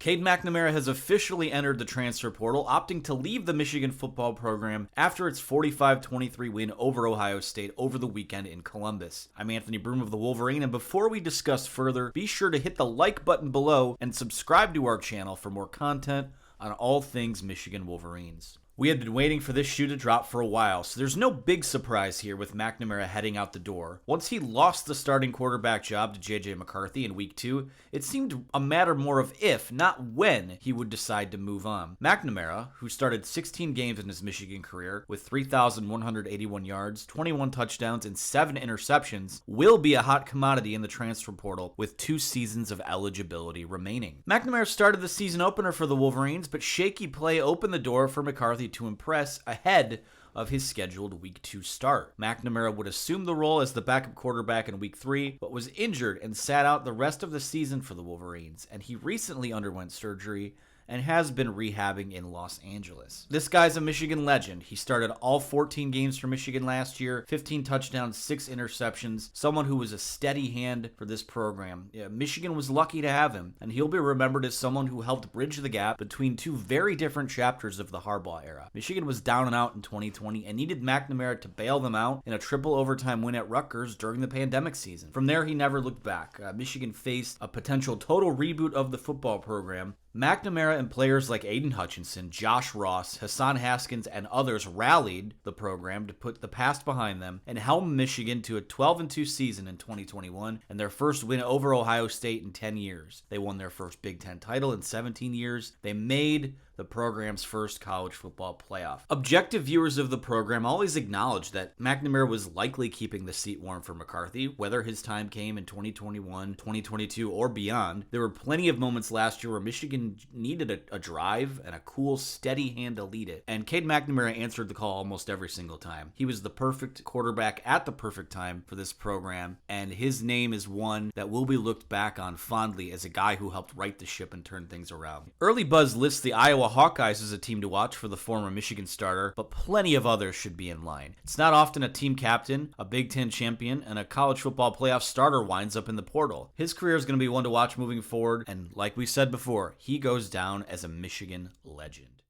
Cade McNamara has officially entered the transfer portal, opting to leave the Michigan football program after its 45-23 win over Ohio State over the weekend in Columbus. I'm Anthony Broom of the Wolverine, and before we discuss further, be sure to hit the like button below and subscribe to our channel for more content on all things Michigan Wolverines. We had been waiting for this shoe to drop for a while, so there's no big surprise here with McNamara heading out the door. Once he lost the starting quarterback job to J.J. McCarthy in Week 2, it seemed a matter more of if, not when, he would decide to move on. McNamara, who started 16 games in his Michigan career with 3,181 yards, 21 touchdowns, and 7 interceptions, will be a hot commodity in the transfer portal with 2 seasons of eligibility remaining. McNamara started the season opener for the Wolverines, but shaky play opened the door for McCarthy to impress ahead of his scheduled Week 2 start. McNamara would assume the role as the backup quarterback in Week 3, but was injured and sat out the rest of the season for the Wolverines, and he recently underwent surgery and has been rehabbing in Los Angeles. This guy's a Michigan legend. He started all 14 games for Michigan last year, 15 touchdowns, 6 interceptions, someone who was a steady hand for this program. Yeah, Michigan was lucky to have him, and he'll be remembered as someone who helped bridge the gap between 2 very different chapters of the Harbaugh era. Michigan was down and out in 2020 and needed McNamara to bail them out in a triple overtime win at Rutgers during the pandemic season. From there, he never looked back. Michigan faced a potential total reboot of the football program. McNamara and players like Aiden Hutchinson, Josh Ross, Hassan Haskins, and others rallied the program to put the past behind them and helm Michigan to a 12-2 season in 2021 and their first win over Ohio State in 10 years. They won their first Big Ten title in 17 years. They made the program's first college football playoff. Objective viewers of the program always acknowledge that McNamara was likely keeping the seat warm for McCarthy, whether his time came in 2021, 2022, or beyond. There were plenty of moments last year where Michigan needed a drive and a cool, steady hand to lead it, and Cade McNamara answered the call almost every single time. He was the perfect quarterback at the perfect time for this program, and his name is one that will be looked back on fondly as a guy who helped right the ship and turn things around. Early buzz lists the Iowa Hawkeyes as a team to watch for the former Michigan starter, but plenty of others should be in line. It's not often a team captain, a Big Ten champion, and a college football playoff starter winds up in the portal. His career is going to be one to watch moving forward, and like we said before, he goes down as a Michigan legend.